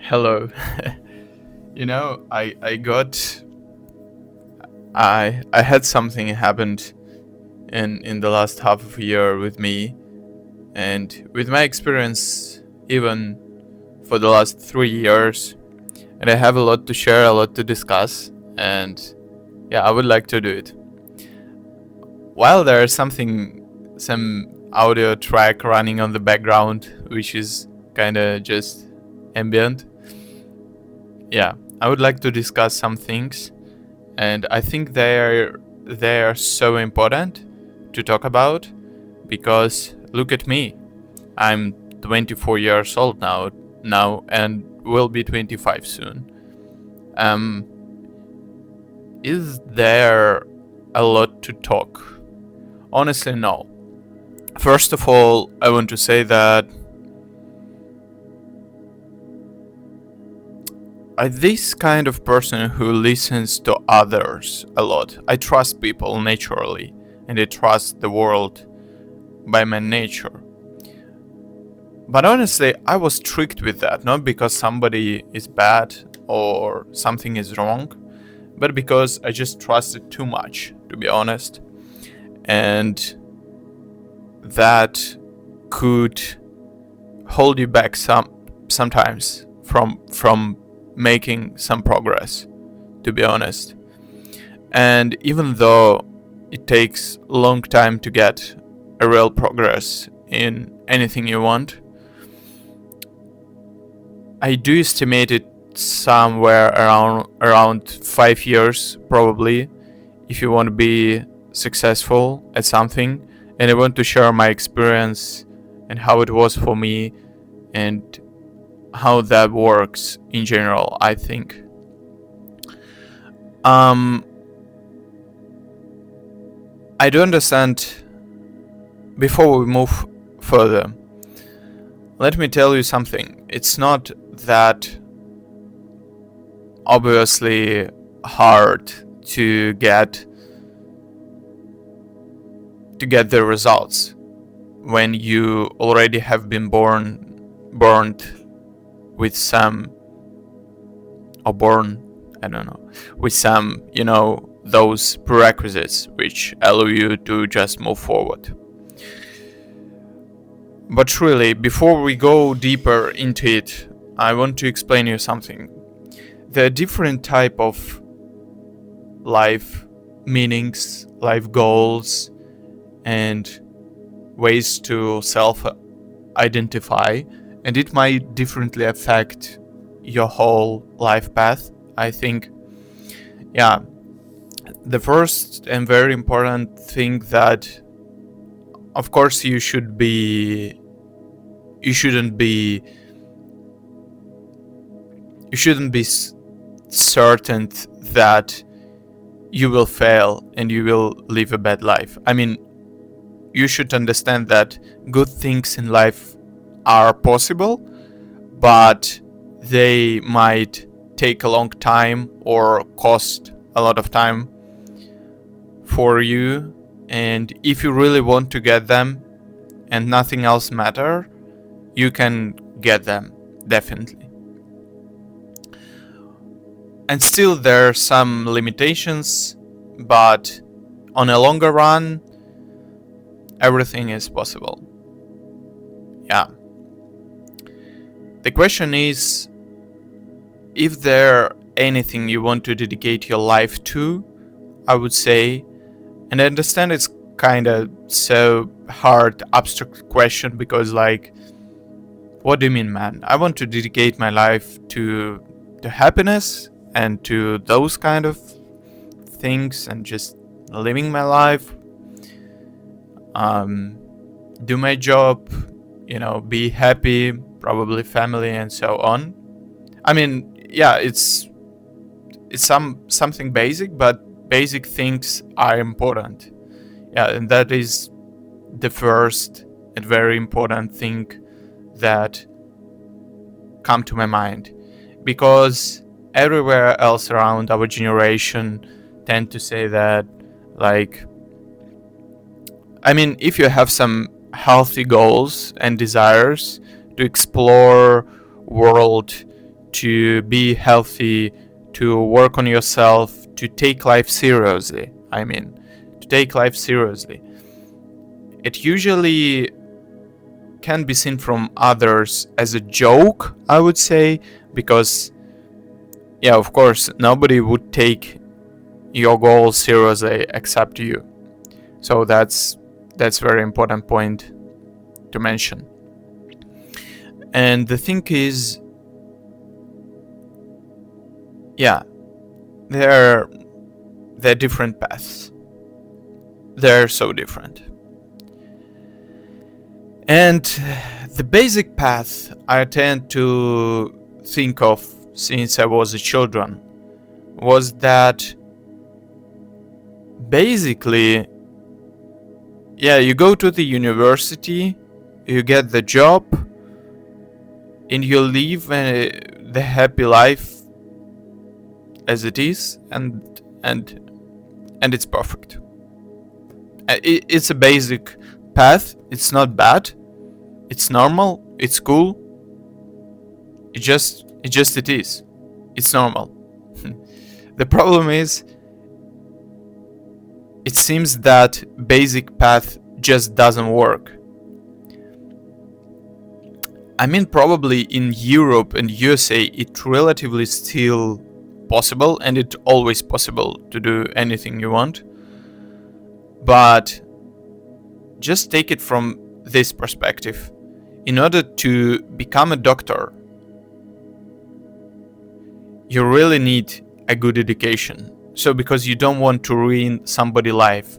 Hello. I had something happened in the last half of a year with me, and with my experience even for the last 3 years, and I have a lot to share, a lot to discuss, and yeah, I would like to do it. While there is some audio track running on the background, which is kind of just ambient. Yeah, I would like to discuss some things, and I think they are so important to talk about because look at me. I'm 24 years old now and will be 25 soon. Um is there a lot to talk? Honestly, no. First of all, I want to say that I'm this kind of person who listens to others a lot. I trust people naturally, and I trust the world by my nature. But honestly, I was tricked with that, not because somebody is bad or something is wrong, but because I just trusted too much, to be honest. And that could hold you back sometimes from making some progress, to be honest. And even though it takes a long time to get a real progress in anything you want, I do estimate it somewhere around 5 years probably if you want to be successful at something. And I want to share my experience and how it was for me and how that works in general, I think. um I do understand. Before we move further, let me tell you something. It's not that obviously hard to get the results when you already have been born with some, or born, I don't know, with some, those prerequisites which allow you to just move forward. But really, before we go deeper into it, I want to explain you something. There are different type of life meanings, life goals, and ways to self-identify, and it might differently affect your whole life path, I think. Yeah, the first and very important thing that, of course, you shouldn't be certain that you will fail and you will live a bad life. I mean, you should understand that good things in life are possible, but they might take a long time or cost a lot of time for you. And if you really want to get them and nothing else matter, you can get them, definitely. And still there are some limitations, but on a longer run, everything is possible. Yeah. The question is, if there anything you want to dedicate your life to, I would say, and I understand it's kind of so hard, abstract question, because like, what do you mean, man? I want to dedicate my life to happiness and to those kind of things and just living my life, do my job, be happy, probably family and so on. I mean, yeah, it's something basic, but basic things are important. Yeah, and that is the first and very important thing that come to my mind, because everywhere else around our generation tend to say that, like, I mean, if you have some healthy goals and desires to explore world, to be healthy, to work on yourself, to take life seriously. To take life seriously. It usually can be seen from others as a joke, I would say, because, yeah, of course, nobody would take your goals seriously except you. So that's very important point to mention. And the thing is, yeah, they're different paths. They're so different. And the basic path I tend to think of since I was a children was that basically, yeah, you go to the university, you get the job, and you live the happy life as it is, and it's perfect. It's a basic path. It's not bad. It's normal. It's cool. It just it is. It's normal. The problem is, it seems that basic path just doesn't work. I mean, probably in Europe and USA, it's relatively still possible, and it's always possible to do anything you want. But just take it from this perspective. In order to become a doctor, you really need a good education. So because you don't want to ruin somebody's life,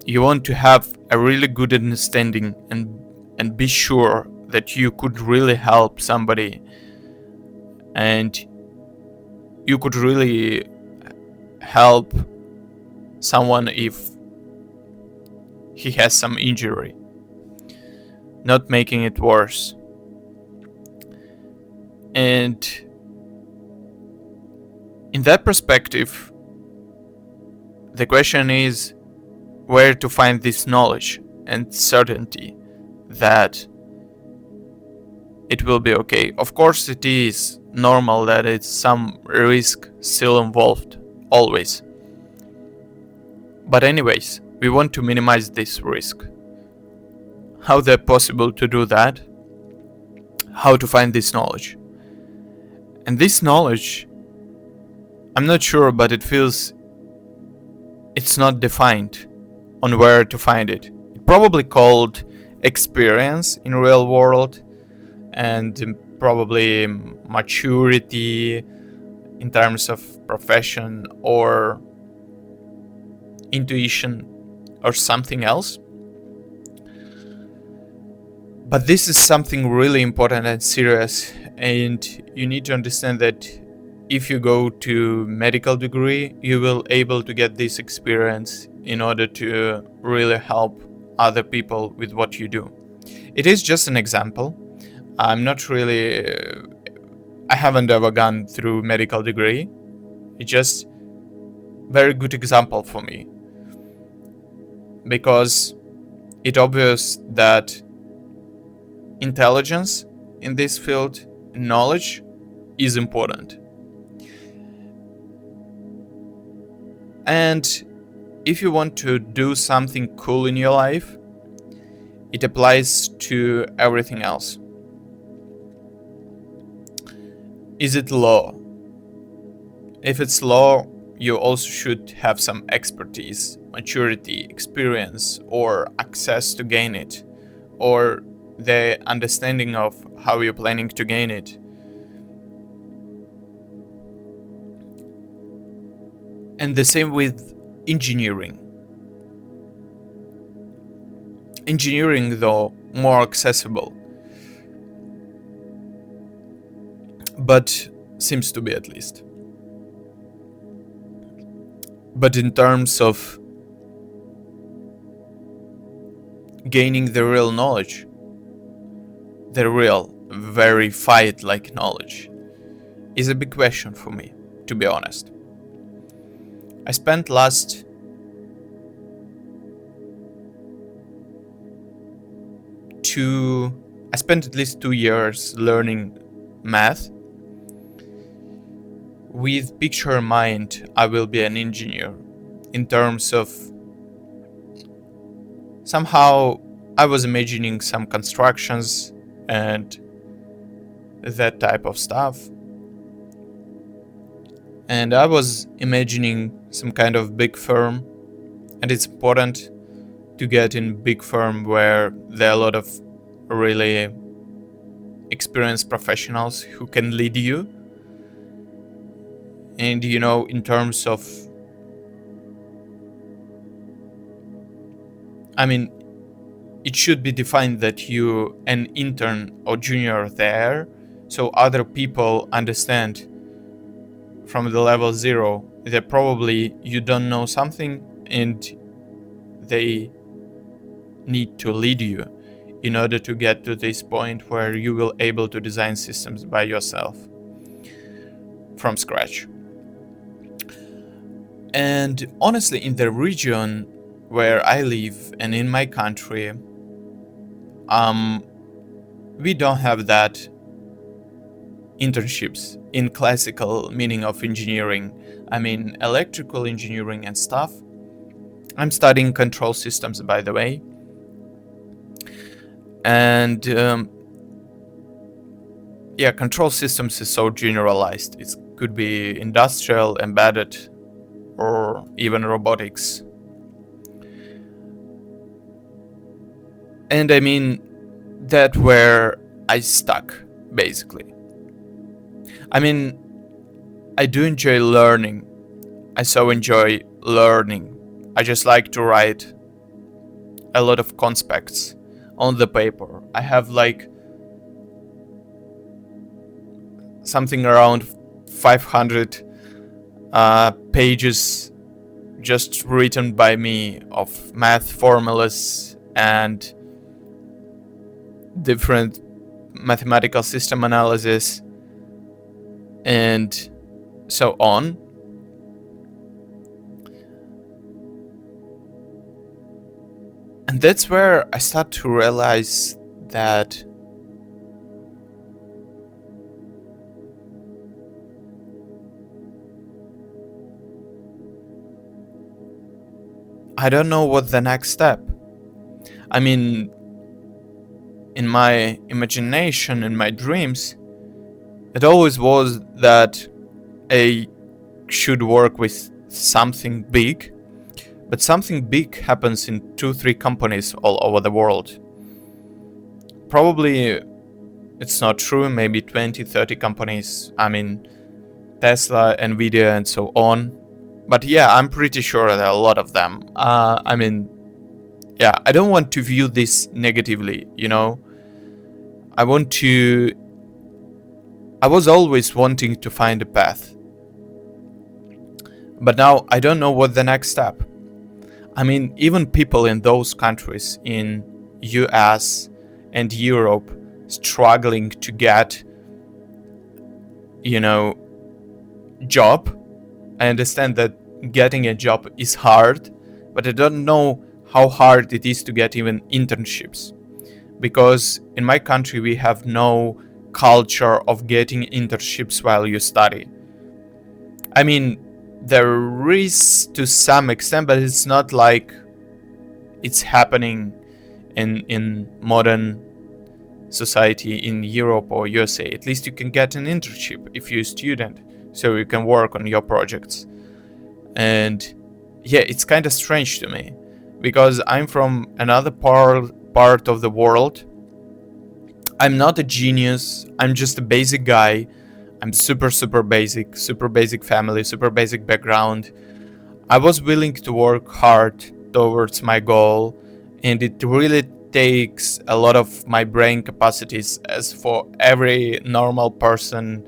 you want to have a really good understanding and be sure that you could really help somebody, and you could really help someone if he has some injury, not making it worse. And in that perspective, the question is where to find this knowledge and certainty that it will be okay. Of course, it is normal that it's some risk still involved, always. But anyways, we want to minimize this risk. How is it possible to do that? How to find this knowledge? And this knowledge, I'm not sure, but it feels it's not defined on where to find it. It's probably called experience in real world, and probably maturity in terms of profession, or intuition, or something else. But this is something really important and serious, and you need to understand that if you go to medical degree, you will able to get this experience in order to really help other people with what you do. It is just an example. I'm not really, I haven't ever gone through medical degree. It's just very good example for me, because it's obvious that intelligence in this field, knowledge, is important. And if you want to do something cool in your life, it applies to everything else. Is it law? If it's law, you also should have some expertise, maturity, experience, or access to gain it, or the understanding of how you're planning to gain it. And the same with engineering. Engineering, though, more accessible, but seems to be, at least. But in terms of gaining the real knowledge, the real, verified like knowledge, is a big question for me, to be honest. I spent at least 2 years learning math, with picture in mind, I will be an engineer. In terms of somehow I was imagining some constructions and that type of stuff. And I was imagining some kind of big firm, and it's important to get in big firm where there are a lot of really experienced professionals who can lead you. And in terms of, it should be defined that you an intern or junior there, so other people understand from the level 0 that probably you don't know something and they need to lead you in order to get to this point where you will able to design systems by yourself from scratch. And honestly, in the region where I live and in my country, we don't have that internships in classical meaning of engineering. Electrical engineering and stuff. I'm studying control systems, by the way. And control systems is so generalized. It could be industrial, embedded, or even robotics. And that where I stuck, basically. I do enjoy learning. I so enjoy learning. I just like to write a lot of conspects on the paper. I have like something around 500 pages just written by me of math formulas and different mathematical system analysis and so on. And that's where I start to realize that I don't know what the next step. In my imagination, in my dreams, it always was that I should work with something big, but something big happens in 2-3 companies all over the world. Probably it's not true, maybe 20-30 companies, Tesla, Nvidia and so on. But yeah, I'm pretty sure there are a lot of them. I don't want to view this negatively, I was always wanting to find a path. But now I don't know what the next step. Even people in those countries, in US and Europe, struggling to get, job. I understand that getting a job is hard, but I don't know how hard it is to get even internships. Because in my country, we have no culture of getting internships while you study. There is to some extent, but it's not like it's happening in modern society in Europe or USA. At least you can get an internship if you're a student, so you can work on your projects. And yeah, it's kind of strange to me because I'm from another part of the world. I'm not a genius. I'm just a basic guy. I'm super basic family, super basic background. I was willing to work hard towards my goal, and it really takes a lot of my brain capacities, as for every normal person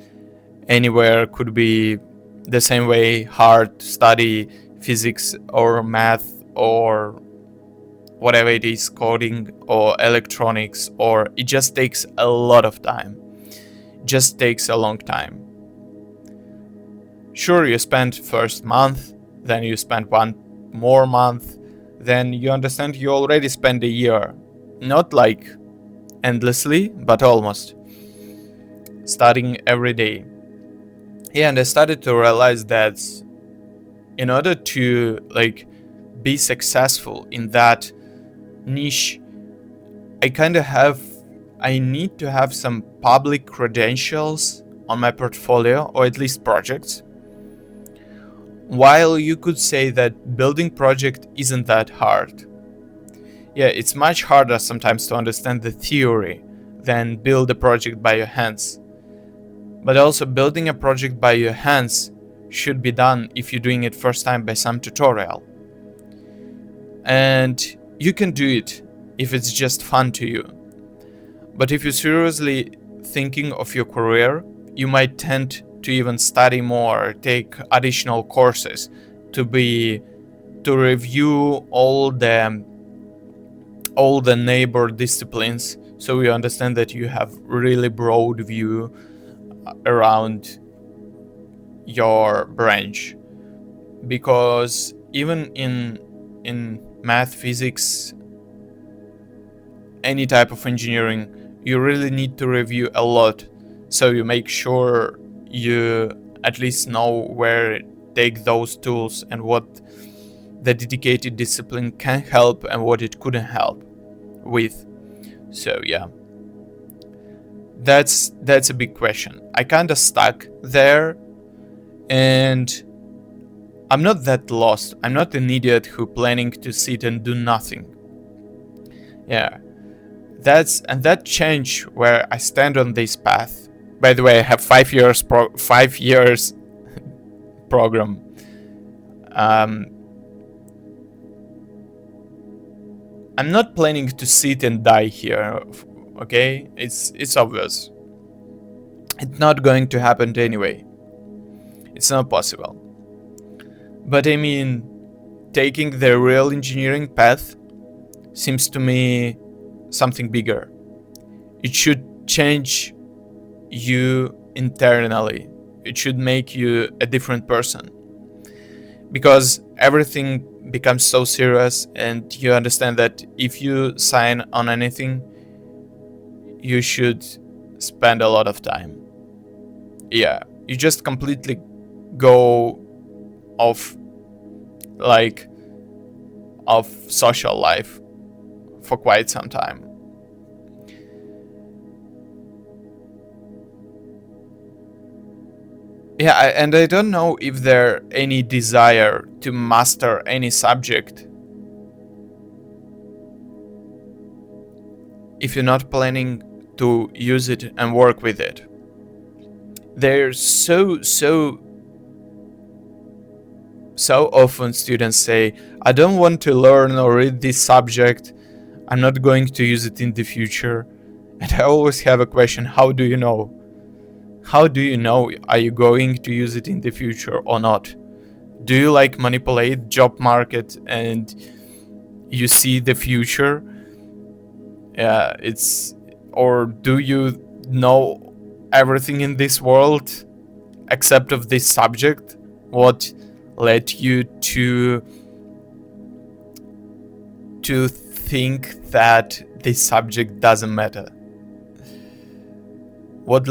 anywhere could be the same way hard to study physics or math or whatever it is, coding or electronics, or it just takes a lot of time. Just takes a long time. Sure, you spend first month, then you spend one more month, then you understand you already spend a year. Not like endlessly, but almost. Studying every day. Yeah, and I started to realize that in order to like be successful in that niche, I need to have some public credentials on my portfolio, or at least projects. While you could say that building project isn't that hard. Yeah, it's much harder sometimes to understand the theory than build a project by your hands. But also building a project by your hands should be done if you're doing it first time by some tutorial. And you can do it if it's just fun to you. But if you're seriously thinking of your career, you might tend to even study more, take additional courses to review all the neighbor disciplines, so you understand that you have really broad view around your branch. Because even in math, physics, any type of engineering, you really need to review a lot, so you make sure you at least know where to take those tools and what the dedicated discipline can help and what it couldn't help with. So yeah, that's a big question. I kind of stuck there, and I'm not that lost. I'm not an idiot who planning to sit and do nothing. Yeah, that change where I stand on this path. By the way, I have 5 years 5 years program. I'm not planning to sit and die here, okay? It's obvious. It's not going to happen anyway. It's not possible. But I mean, taking the real engineering path seems to me something bigger. It should change you internally. It should make you a different person. Because everything becomes so serious, and you understand that if you sign on anything, you should spend a lot of time. Yeah, you just completely go off of social life for quite some time. Yeah, and I don't know if there any desire to master any subject if you're not planning to use it and work with it. There's so often students say, I don't want to learn or read this subject, I'm not going to use it in the future. And I always have a question, how do you know? How do you know, are you going to use it in the future or not? Do you manipulate job market and you see the future? Or do you know everything in this world except of this subject? What led you to think that this subject doesn't matter? What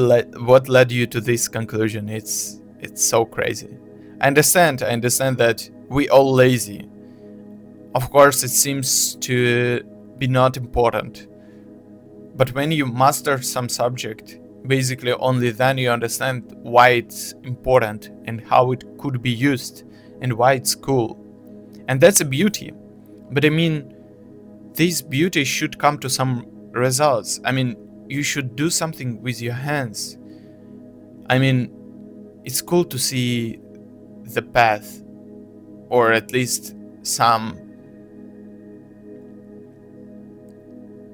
led you to this conclusion? It's so crazy. I understand that we all lazy. Of course, it seems to be not important. But when you master some subject, basically only then you understand why it's important and how it could be used and why it's cool. And that's a beauty. But I mean, this beauty should come to some results. I mean, you should do something with your hands. I mean, it's cool to see the path, or at least some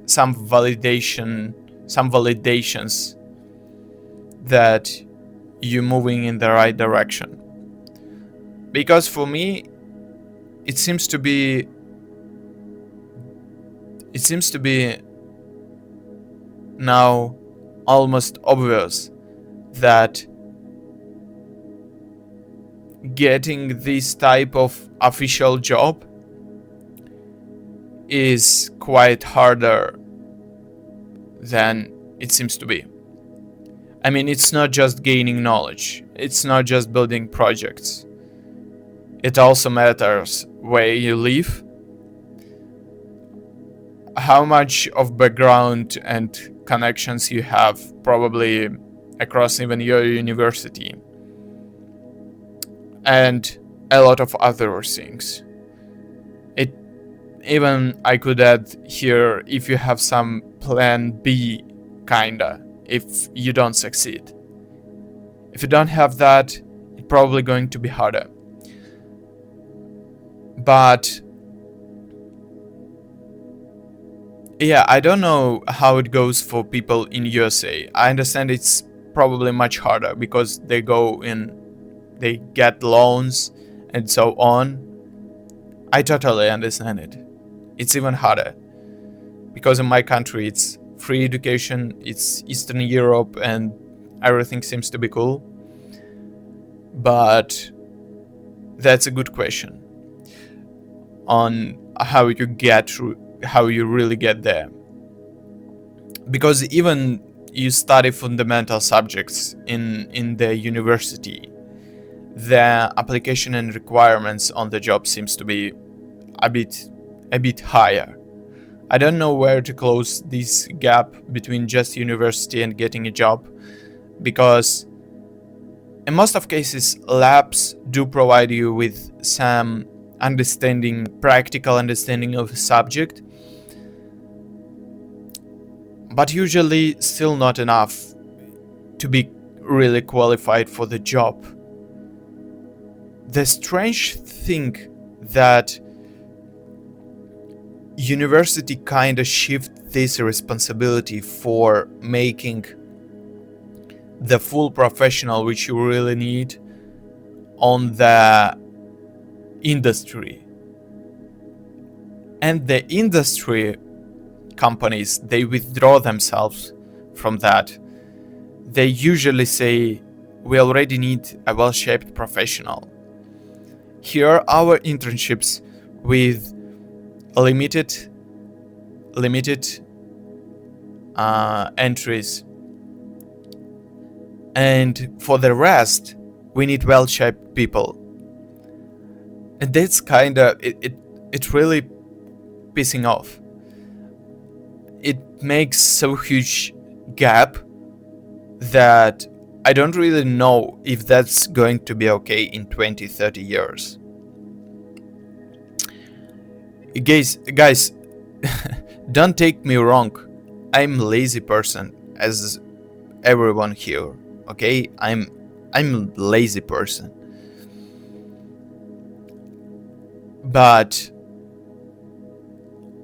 validations that you're moving in the right direction. Because for me, it seems to be now almost obvious that getting this type of official job is quite harder than it seems to be. I mean, it's not just gaining knowledge, it's not just building projects. It also matters where you live, how much of background and connections you have, probably across even your university, and a lot of other things. It even, I could add here, if you have some plan B, kinda, if you don't succeed. If you don't have that, it's probably going to be harder. But yeah, I don't know how it goes for people in USA. I understand it's probably much harder because they go in, they get loans and so on. I totally understand it. It's even harder because in my country it's free education, it's Eastern Europe, and everything seems to be cool. But that's a good question on how you get through, how you really get there. Because even you study fundamental subjects in the university, the application and requirements on the job seems to be a bit higher. I don't know where to close this gap between just university and getting a job, because in most of cases labs do provide you with some understanding, practical understanding of the subject, but usually still not enough to be really qualified for the job. The strange thing that university kind of shift this responsibility for making the full professional which you really need on the industry. And the industry companies, they withdraw themselves from that. They usually say, we already need a well-shaped professional. Here are our internships with limited entries, and for the rest we need well-shaped people. And that's kind of it really pissing off. It makes so huge gap that I don't really know if that's going to be okay in 20-30 years. Guys, don't take me wrong. I'm a lazy person, as everyone here. Okay, I'm a lazy person. But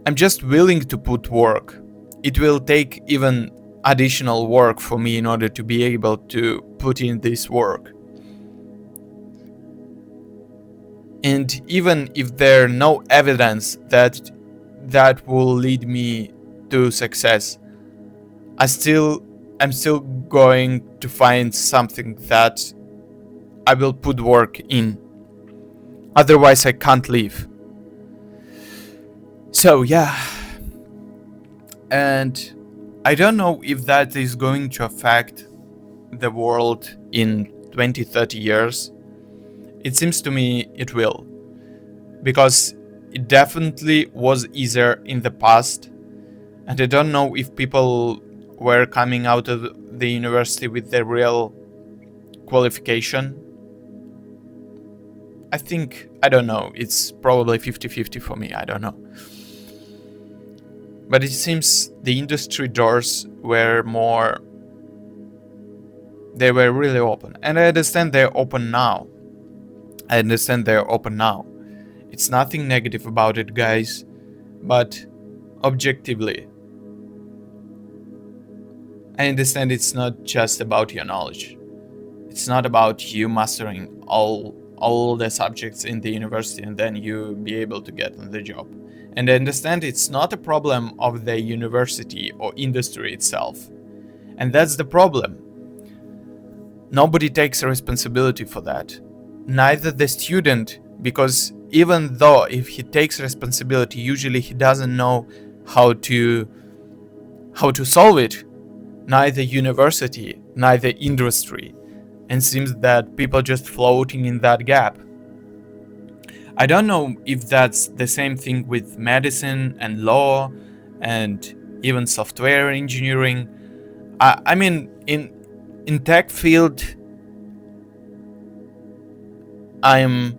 I'm just willing to put work. It will take even additional work for me in order to be able to put in this work. And even if there's no evidence that will lead me to success, I'm still going to find something that I will put work in. Otherwise I can't leave. So yeah. And I don't know if that is going to affect the world in 20-30 years. It seems to me it will. Because it definitely was easier in the past. And I don't know if people were coming out of the university with their real qualification. I don't know. It's probably 50-50 for me. I don't know. But it seems the industry doors were they were really open. And I understand they're open now. It's nothing negative about it, guys. But objectively, I understand it's not just about your knowledge. It's not about you mastering all the subjects in the university and then you be able to get on the job. And I understand it's not a problem of the university or industry itself. And that's the problem. Nobody takes responsibility for that. Neither the student, because even though if he takes responsibility, usually he doesn't know how to solve it. Neither university neither industry, and seems that people just floating in that gap. I don't know if that's the same thing with medicine and law and even software engineering. I mean, in tech field, I'm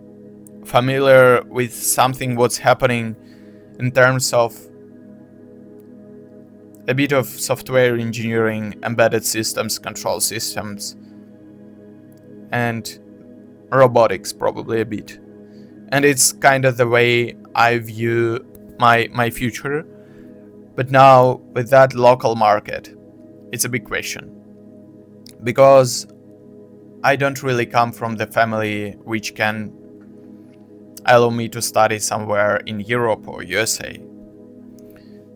familiar with something what's happening in terms of a bit of software engineering, embedded systems, control systems, and robotics probably a bit. And it's kind of the way I view my future. But now with that local market, it's a big question, because I don't really come from the family which can allow me to study somewhere in Europe or USA.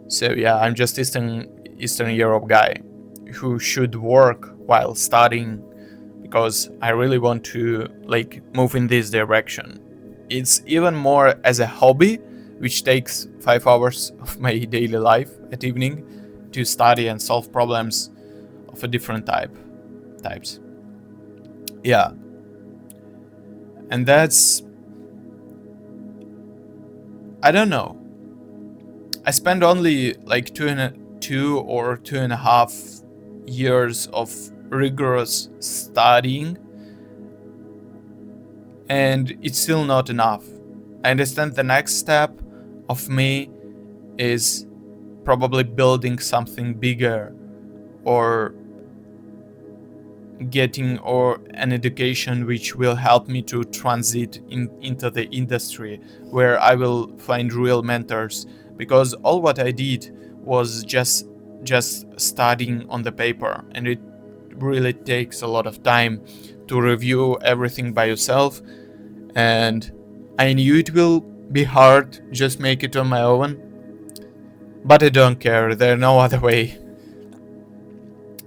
So yeah, I'm just Eastern Europe guy who should work while studying, because I really want to like move in this direction. It's even more as a hobby, which takes 5 hours of my daily life at evening to study and solve problems of a different types. Yeah. And that's, I don't know. I spent only like 2.5 years of rigorous studying, and it's still not enough. I understand the next step of me is probably building something bigger, or getting or an education which will help me to transit into the industry, where I will find real mentors, because all what I did was just studying on the paper, and it really takes a lot of time to review everything by yourself. And I knew it will be hard just make it on my own, but I don't care, there's no other way.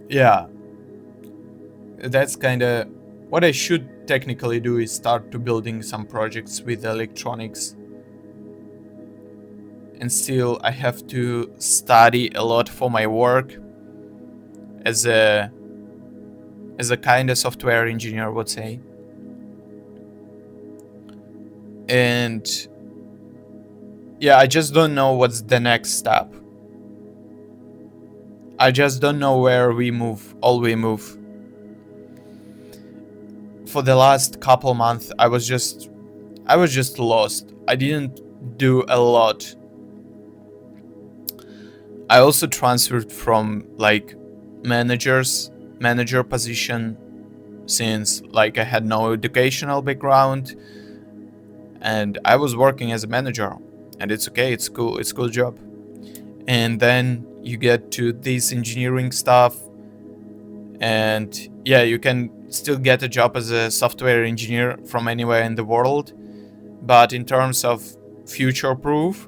Yeah, that's kind of what I should technically do, is start to building some projects with electronics. And still I have to study a lot for my work as a kind of software engineer would say. And yeah, I just don't know what's the next step. I just don't know where we move. For the last couple months, I was just lost. I didn't do a lot. I also transferred from like manager position, since like I had no educational background, and I was working as a manager, and it's okay, it's cool job. And then you get to this engineering stuff, and yeah, you can still get a job as a software engineer from anywhere in the world, but in terms of future proof,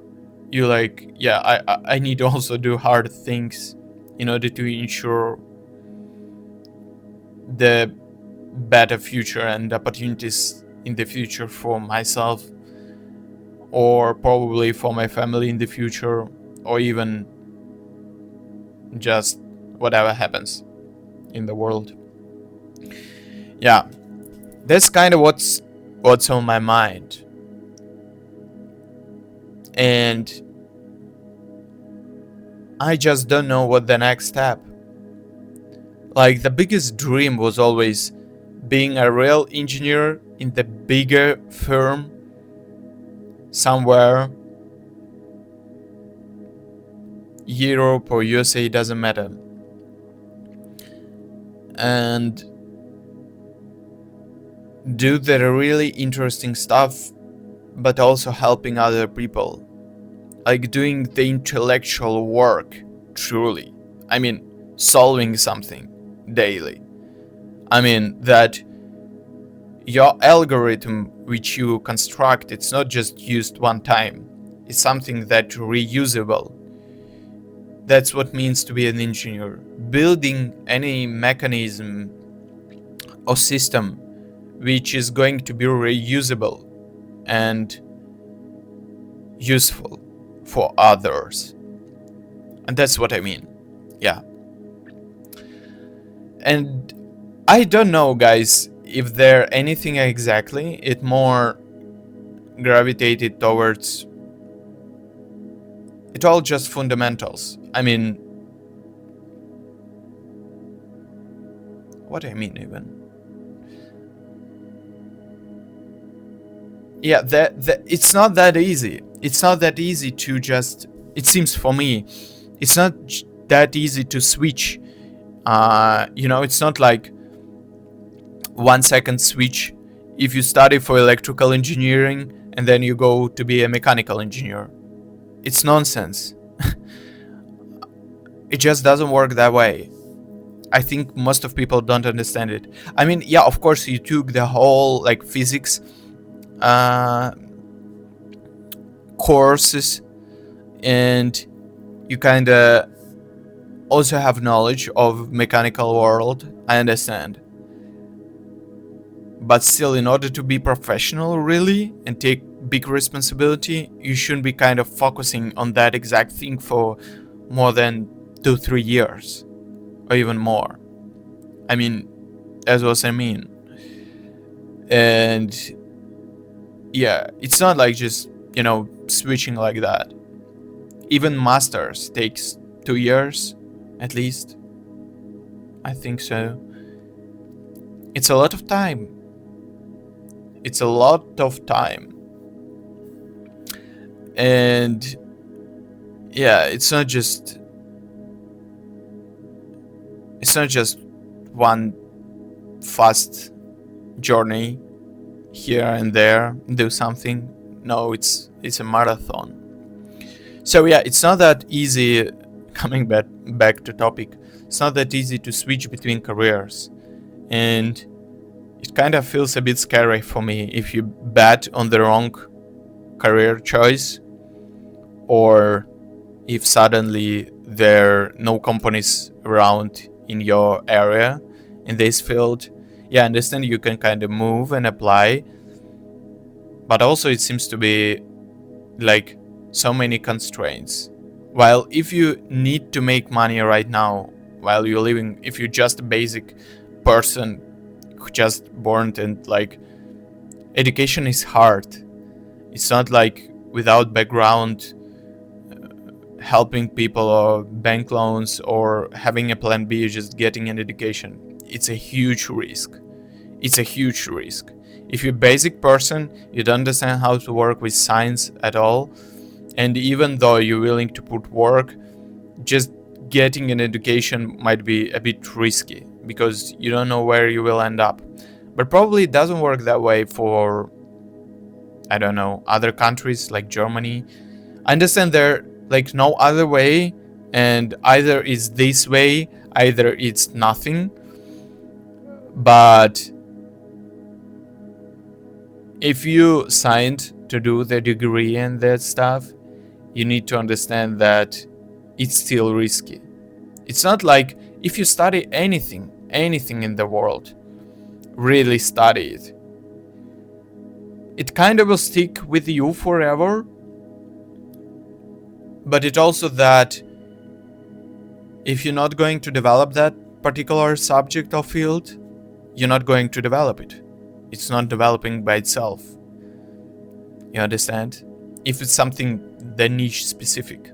you like, yeah, I need to also do hard things in order to ensure the better future and opportunities in the future for myself, or probably for my family in the future, or even just whatever happens in the world. Yeah, that's kind of what's on my mind. And I just don't know what the next step. Like, the biggest dream was always being a real engineer in the bigger firm somewhere, Europe or USA, doesn't matter, and do the really interesting stuff, but also helping other people, like doing the intellectual work truly. I mean, solving something daily. I mean, that your algorithm which you construct, it's not just used one time, it's something that reusable. That's what means to be an engineer. Building any mechanism or system which is going to be reusable and useful for others. And that's what I mean. Yeah. And I don't know, guys, if there anything exactly. It more gravitated towards it all just fundamentals. I mean, what I mean even. Yeah, that it's not that easy. It's not that easy to just. It seems for me, it's not that easy to switch. It's not like 1 second switch if you study for electrical engineering and then you go to be a mechanical engineer. It's nonsense. It just doesn't work that way. I think most of people don't understand it. I mean, yeah, of course, you took the whole like physics uh, courses, and you kind of also have knowledge of mechanical world. I understand, but still, in order to be professional, really, and take big responsibility, you shouldn't be kind of focusing on that exact thing for more than 2-3 years, or even more. I mean, that's what I mean. And yeah, it's not like just, switching like that. Even masters takes 2 years, at least. I think so. It's a lot of time. It's a lot of time. And yeah, it's not just one fast journey here and there, do something. No, it's a marathon. So yeah, it's not that easy. Coming back to topic, it's not that easy to switch between careers, and it kind of feels a bit scary for me if you bet on the wrong career choice, or if suddenly there are no companies around in your area in this field. Yeah, I understand you can kind of move and apply, but also it seems to be like so many constraints. While if you need to make money right now while you're living, if you're just a basic person who just born, and like education is hard. It's not like without background helping people or bank loans or having a plan B, just getting an education. It's a huge risk. It's a huge risk. If you're a basic person, you don't understand how to work with science at all, and even though you're willing to put work, just getting an education might be a bit risky because you don't know where you will end up. But probably it doesn't work that way for, I don't know, other countries like Germany. I understand there like no other way, and either it's this way, either it's nothing. But if you signed to do the degree and that stuff, you need to understand that it's still risky. It's not like if you study anything in the world, really study it, it kind of will stick with you forever. But it also that if you're not going to develop that particular subject or field, you're not going to develop it. It's not developing by itself. You understand? If it's something that niche specific.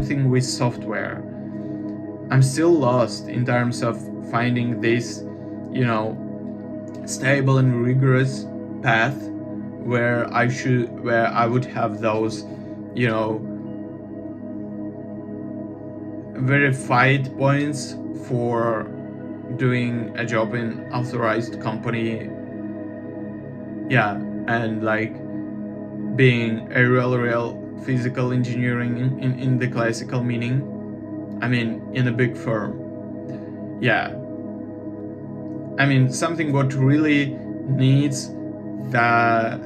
something with software. I'm still lost in terms of finding this, stable and rigorous path where I would have those, verified points for doing a job in authorized company. Yeah, and like being a real physical engineering in the classical meaning. I mean, in a big firm. Yeah. I mean, something what really needs that,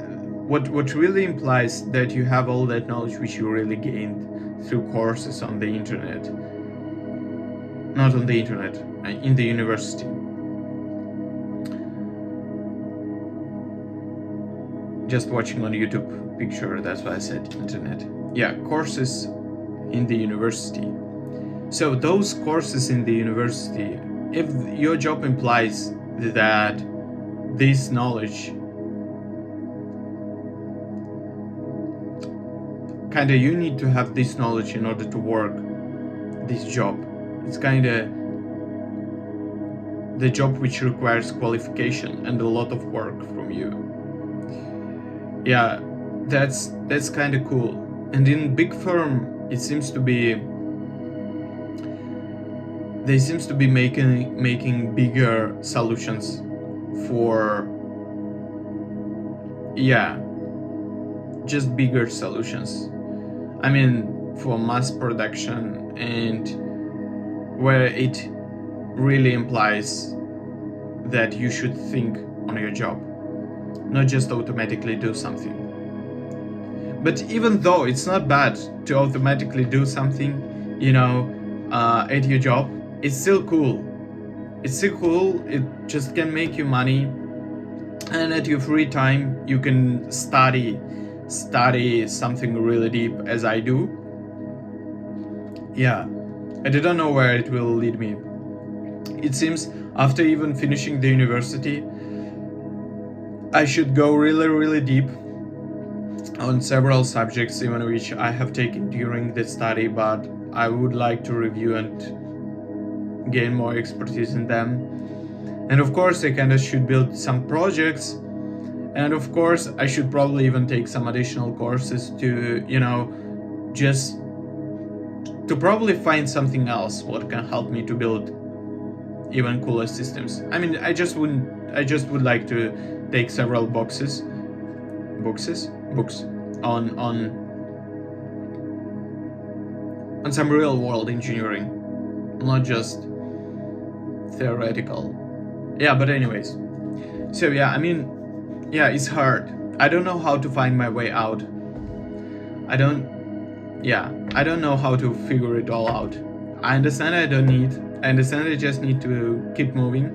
what really implies that you have all that knowledge which you really gained through courses on the internet. Not on the internet, in the university. Just watching on YouTube picture, that's why I said internet. Yeah, courses in the university. So those courses in the university, if your job implies that this knowledge, kinda you need to have this knowledge in order to work this job. It's kinda the job which requires qualification and a lot of work from you. Yeah, that's kinda cool. And in big firm, it seems to be they seems to be making bigger solutions for, just bigger solutions. I mean, for mass production, and where it really implies that you should think on your job, not just automatically do something. But even though it's not bad to automatically do something, at your job, it's still cool. It's still cool. It just can make you money, and at your free time you can study something really deep, as I do. Yeah, I don't know where it will lead me. It seems after even finishing the university, I should go really, really deep on several subjects, even which I have taken during the study, but I would like to review and gain more expertise in them. And of course, I kinda should build some projects, and of course, I should probably even take some additional courses to, just to probably find something else what can help me to build even cooler systems. I mean, I just would like to take several books on some real world engineering, not just theoretical. Yeah, but anyways. So yeah, I mean, yeah, it's hard. I don't know how to find my way out. I don't know how to figure it all out. I understand I understand I just need to keep moving.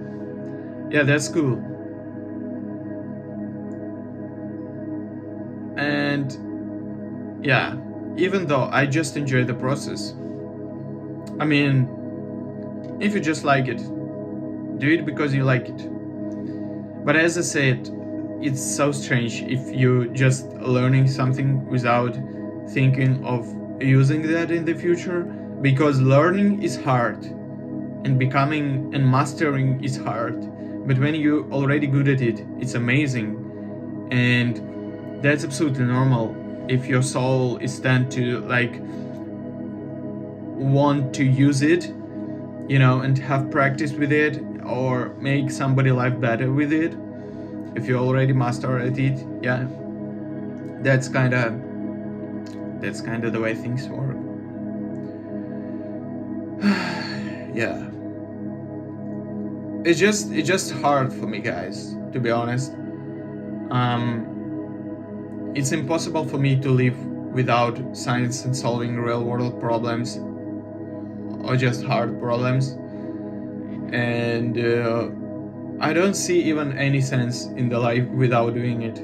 Yeah, that's cool. And yeah, even though I just enjoy the process. I mean, if you just like it, do it because you like it. But as I said, it's so strange if you just learning something without thinking of using that in the future, because learning is hard and becoming and mastering is hard. But when you're already good at it, it's amazing. And that's absolutely normal if your soul is tend to want to use it, and have practice with it, or make somebody life better with it. If you already master at it, yeah, that's kind of the way things work. Yeah, it's just hard for me, guys, to be honest. It's impossible for me to live without science and solving real world problems, or just hard problems. And I don't see even any sense in the life without doing it,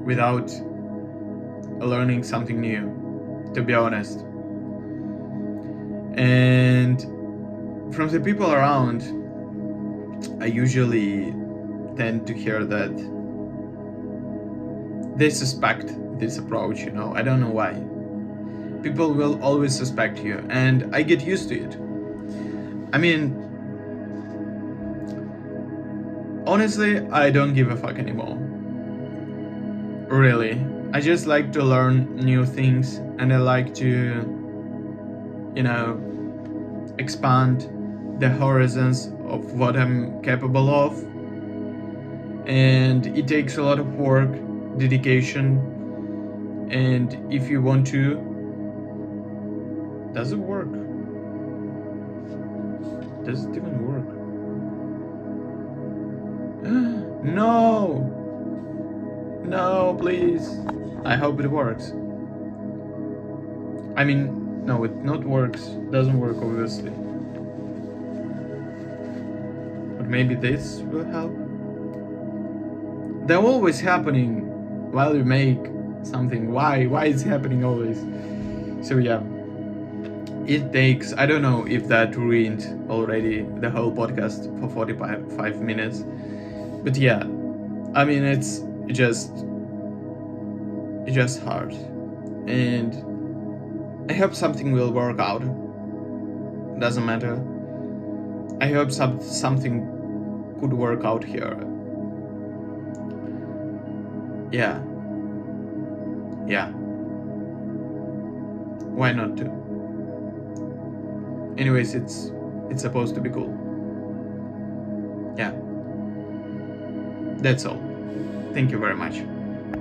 without learning something new, to be honest. And from the people around, I usually tend to hear that they suspect this approach, I don't know why. people will always suspect you, and I get used to it. I mean, honestly, I don't give a fuck anymore. Really. I just like to learn new things, and I like to, expand the horizons of what I'm capable of. And it takes a lot of work, dedication, and if you want to, does it work? Does it even work? No! No, please. I hope it works. I mean, no, it not works. Doesn't work, obviously. But maybe this will help. They're always happening while you make something. Why? Why is happening always? So yeah. It takes, I don't know if that ruined already the whole podcast for 45 minutes. But yeah, I mean, it's just hard. And I hope something will work out. Doesn't matter. I hope something could work out here. Yeah. Yeah. Why not to? Anyways, it's supposed to be cool. Yeah. That's all. Thank you very much.